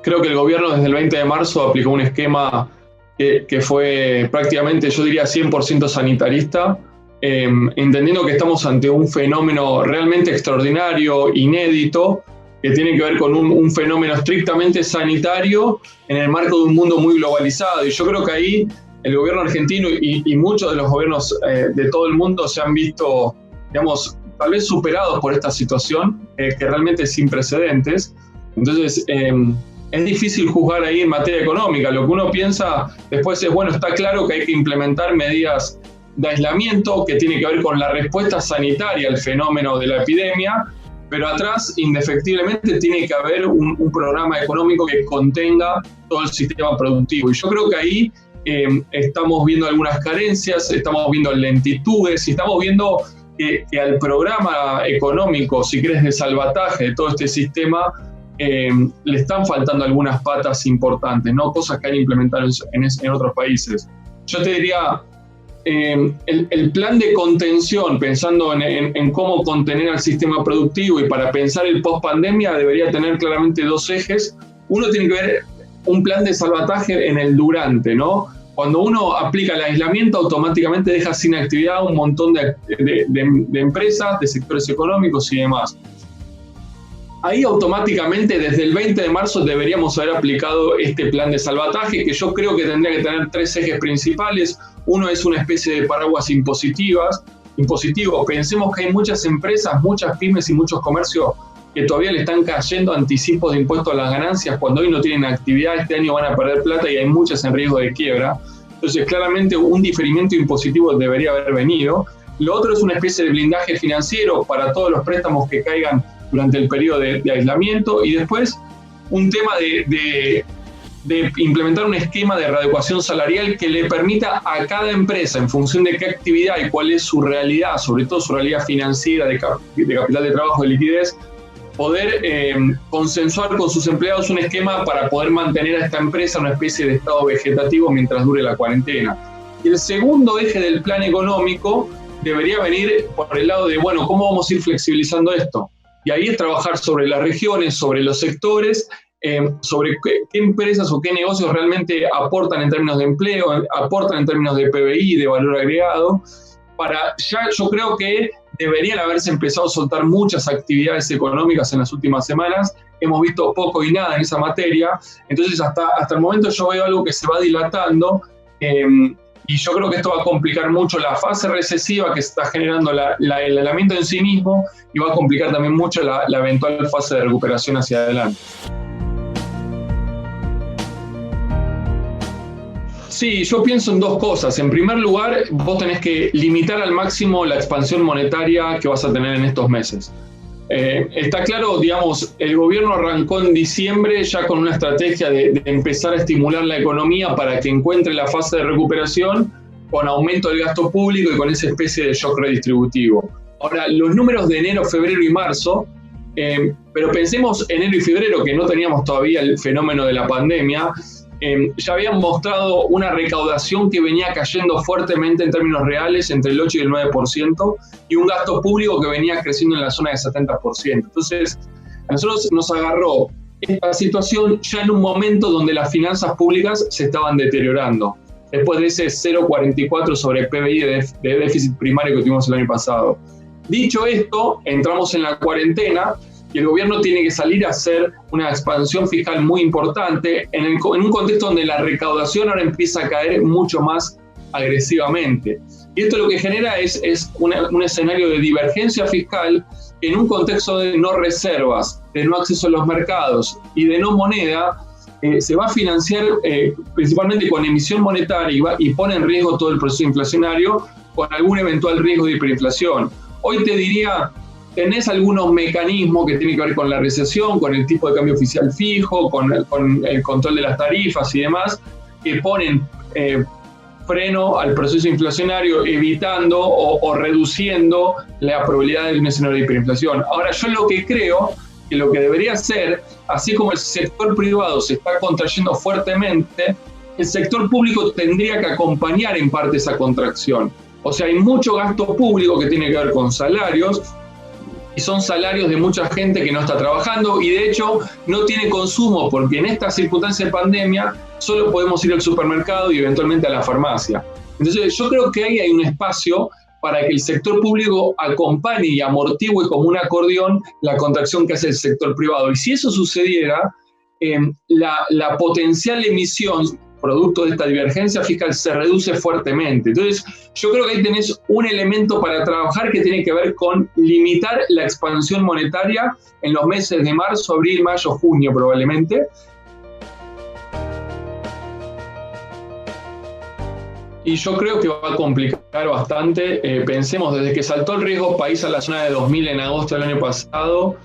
creo que el gobierno desde el 20 de marzo aplicó un esquema que fue prácticamente, yo diría, 100% sanitarista, entendiendo que estamos ante un fenómeno realmente extraordinario, inédito, que tiene que ver con un fenómeno estrictamente sanitario en el marco de un mundo muy globalizado. Y yo creo que ahí el gobierno argentino y muchos de los gobiernos de todo el mundo se han visto, digamos, tal vez superados por esta situación, que realmente es sin precedentes. Entonces, es difícil juzgar ahí en materia económica. Lo que uno piensa después es, bueno, está claro que hay que implementar medidas de aislamiento que tiene que ver con la respuesta sanitaria al fenómeno de la epidemia, pero atrás, indefectiblemente, tiene que haber un programa económico que contenga todo el sistema productivo. Y yo creo que ahí estamos viendo algunas carencias, estamos viendo lentitudes y estamos viendo que al programa económico, si querés, de salvataje de todo este sistema, le están faltando algunas patas importantes, ¿no? Cosas que han implementado en otros países. Yo te diría, el plan de contención, pensando en cómo contener al sistema productivo y para pensar el post-pandemia, debería tener claramente dos ejes. Uno tiene que ver un plan de salvataje en el durante, ¿no? Cuando uno aplica el aislamiento, automáticamente deja sin actividad un montón de empresas, de sectores económicos y demás. Ahí automáticamente desde el 20 de marzo deberíamos haber aplicado este plan de salvataje, que yo creo que tendría que tener tres ejes principales. Uno es una especie de paraguas impositivo. Pensemos que hay muchas empresas, muchas pymes y muchos comercios que todavía le están cayendo anticipos de impuestos a las ganancias cuando hoy no tienen actividad. Este año van a perder plata y hay muchas en riesgo de quiebra. Entonces, claramente un diferimiento impositivo debería haber venido. Lo otro es una especie de blindaje financiero para todos los préstamos que caigan durante el periodo de aislamiento, y después un tema de implementar un esquema de readecuación salarial que le permita a cada empresa, en función de qué actividad y cuál es su realidad, sobre todo su realidad financiera, de capital de trabajo, de liquidez, poder consensuar con sus empleados un esquema para poder mantener a esta empresa en una especie de estado vegetativo mientras dure la cuarentena. Y el segundo eje del plan económico debería venir por el lado de, bueno, ¿cómo vamos a ir flexibilizando esto? Y ahí es trabajar sobre las regiones, sobre los sectores, sobre qué empresas o qué negocios realmente aportan en términos de empleo, aportan en términos de PBI, de valor agregado. Yo creo que deberían haberse empezado a soltar muchas actividades económicas en las últimas semanas. Hemos visto poco y nada en esa materia. Entonces, hasta el momento yo veo algo que se va dilatando. Y yo creo que esto va a complicar mucho la fase recesiva que está generando el aislamiento en sí mismo, y va a complicar también mucho la eventual fase de recuperación hacia adelante. Sí, yo pienso en dos cosas. En primer lugar, vos tenés que limitar al máximo la expansión monetaria que vas a tener en estos meses. Está claro, digamos, el gobierno arrancó en diciembre ya con una estrategia de empezar a estimular la economía para que encuentre la fase de recuperación con aumento del gasto público y con esa especie de shock redistributivo. Ahora, los números de enero, febrero y marzo, pero pensemos enero y febrero, que no teníamos todavía el fenómeno de la pandemia, ya habían mostrado una recaudación que venía cayendo fuertemente en términos reales entre el 8 y el 9%, y un gasto público que venía creciendo en la zona del 70%. Entonces, a nosotros nos agarró esta situación ya en un momento donde las finanzas públicas se estaban deteriorando, después de ese 0,44 sobre PBI de déficit primario que tuvimos el año pasado. Dicho esto, entramos en la cuarentena, y el gobierno tiene que salir a hacer una expansión fiscal muy importante en un contexto donde la recaudación ahora empieza a caer mucho más agresivamente. Y esto lo que genera es un escenario de divergencia fiscal en un contexto de no reservas, de no acceso a los mercados y de no moneda. Se va a financiar principalmente con emisión monetaria y pone en riesgo todo el proceso inflacionario con algún eventual riesgo de hiperinflación. Hoy te diría, tenés algunos mecanismos que tienen que ver con la recesión, con el tipo de cambio oficial fijo, con el control de las tarifas y demás, que ponen freno al proceso inflacionario, evitando o reduciendo la probabilidad de un escenario de hiperinflación. Ahora, yo lo que creo que lo que debería ser, así como el sector privado se está contrayendo fuertemente, el sector público tendría que acompañar en parte esa contracción. O sea, hay mucho gasto público que tiene que ver con salarios, y son salarios de mucha gente que no está trabajando y de hecho no tiene consumo, porque en esta circunstancia de pandemia solo podemos ir al supermercado y eventualmente a la farmacia. Entonces yo creo que ahí hay un espacio para que el sector público acompañe y amortigüe como un acordeón la contracción que hace el sector privado. Y si eso sucediera, la potencial emisión producto de esta divergencia fiscal se reduce fuertemente. Entonces, yo creo que ahí tenés un elemento para trabajar que tiene que ver con limitar la expansión monetaria en los meses de marzo, abril, mayo, junio probablemente. Y yo creo que va a complicar bastante. Pensemos, desde que saltó el riesgo país a la zona de 2.000 en agosto del año pasado,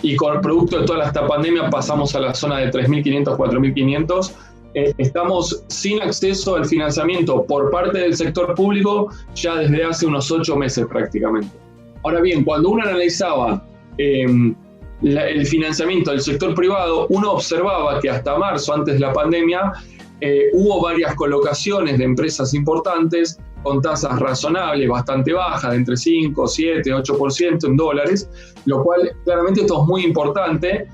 y con producto de toda esta pandemia pasamos a la zona de 3.500, 4.500, estamos sin acceso al financiamiento por parte del sector público ya desde hace unos 8 meses prácticamente. Ahora bien, cuando uno analizaba el financiamiento del sector privado, uno observaba que hasta marzo, antes de la pandemia, hubo varias colocaciones de empresas importantes con tasas razonables, bastante bajas, de entre 5, 7, 8% en dólares, lo cual claramente esto es muy importante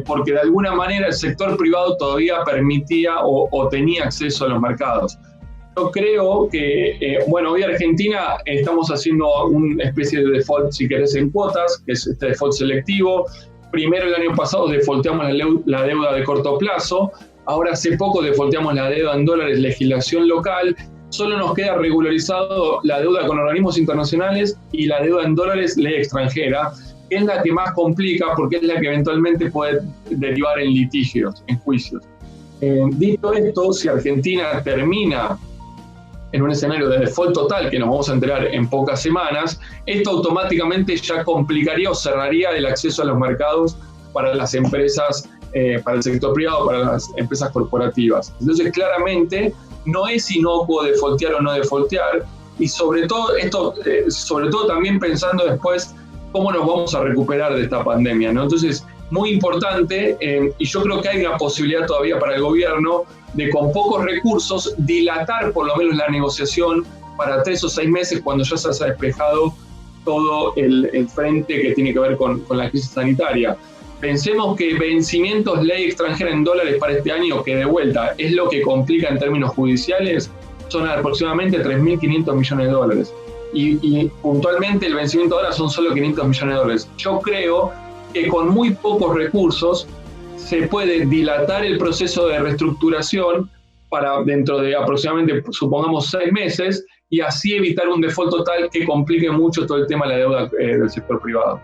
porque de alguna manera el sector privado todavía permitía o tenía acceso a los mercados. Yo creo que, hoy Argentina estamos haciendo una especie de default, si querés, en cuotas, que es este default selectivo. Primero el año pasado defaulteamos la deuda de corto plazo, ahora hace poco defaulteamos la deuda en dólares, legislación local. Solo nos queda regularizado la deuda con organismos internacionales y la deuda en dólares ley extranjera, que es la que más complica porque es la que eventualmente puede derivar en litigios, en juicios. Dicho esto, si Argentina termina en un escenario de default total, que nos vamos a enterar en pocas semanas, esto automáticamente ya complicaría o cerraría el acceso a los mercados para las empresas, para el sector privado, para las empresas corporativas. Entonces, claramente, no es inocuo defaultear o no defaultear, y sobre todo también pensando después cómo nos vamos a recuperar de esta pandemia, ¿no? Entonces, muy importante, y yo creo que hay una posibilidad todavía para el gobierno de, con pocos recursos, dilatar por lo menos la negociación para 3 o 6 meses cuando ya se haya despejado todo el frente que tiene que ver con la crisis sanitaria. Pensemos que vencimientos ley extranjera en dólares para este año, que de vuelta es lo que complica en términos judiciales, son aproximadamente 3.500 millones de dólares. Y puntualmente el vencimiento ahora son solo 500 millones de dólares. Yo creo que con muy pocos recursos se puede dilatar el proceso de reestructuración para dentro de aproximadamente, supongamos, 6 meses, y así evitar un default total que complique mucho todo el tema de la deuda del sector privado.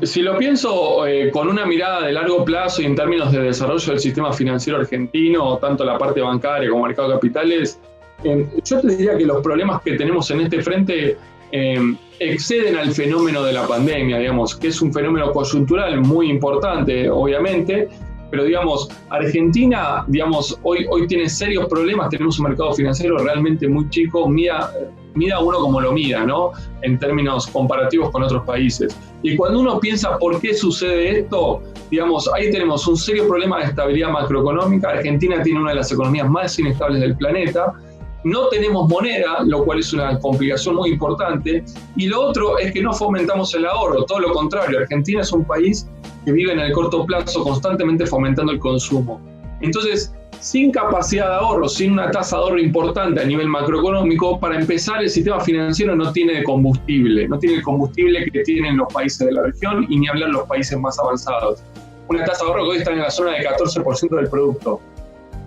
Si lo pienso con una mirada de largo plazo y en términos de desarrollo del sistema financiero argentino, tanto la parte bancaria como el mercado de capitales, yo te diría que los problemas que tenemos en este frente exceden al fenómeno de la pandemia, digamos, que es un fenómeno coyuntural muy importante, obviamente, pero digamos, Argentina, digamos, hoy tiene serios problemas, tenemos un mercado financiero realmente muy chico, mida uno como lo mida, ¿no? En términos comparativos con otros países. Y cuando uno piensa por qué sucede esto, digamos, ahí tenemos un serio problema de estabilidad macroeconómica. Argentina tiene una de las economías más inestables del planeta. No tenemos moneda, lo cual es una complicación muy importante. Y lo otro es que no fomentamos el ahorro, todo lo contrario. Argentina es un país que vive en el corto plazo constantemente fomentando el consumo. Entonces, sin capacidad de ahorro, sin una tasa de ahorro importante a nivel macroeconómico, para empezar, el sistema financiero no tiene combustible, no tiene el combustible que tienen los países de la región y ni hablar los países más avanzados. Una tasa de ahorro que hoy está en la zona de 14% del producto,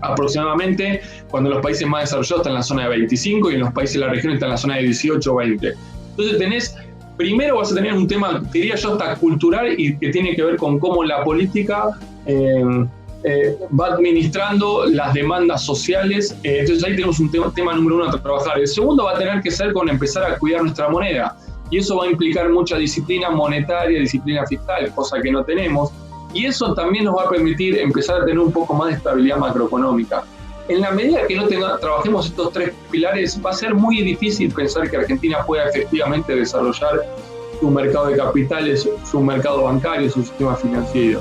aproximadamente, cuando los países más desarrollados están en la zona de 25% y en los países de la región están en la zona de 18 o 20%. Entonces primero vas a tener un tema, diría yo, hasta cultural y que tiene que ver con cómo la política va administrando las demandas sociales. Entonces ahí tenemos un tema número 1 a trabajar. El segundo va a tener que ser con empezar a cuidar nuestra moneda, y eso va a implicar mucha disciplina monetaria, disciplina fiscal, cosa que no tenemos, y eso también nos va a permitir empezar a tener un poco más de estabilidad macroeconómica. En la medida que no trabajemos estos 3 pilares, va a ser muy difícil pensar que Argentina pueda efectivamente desarrollar su mercado de capitales, su mercado bancario, su sistema financiero.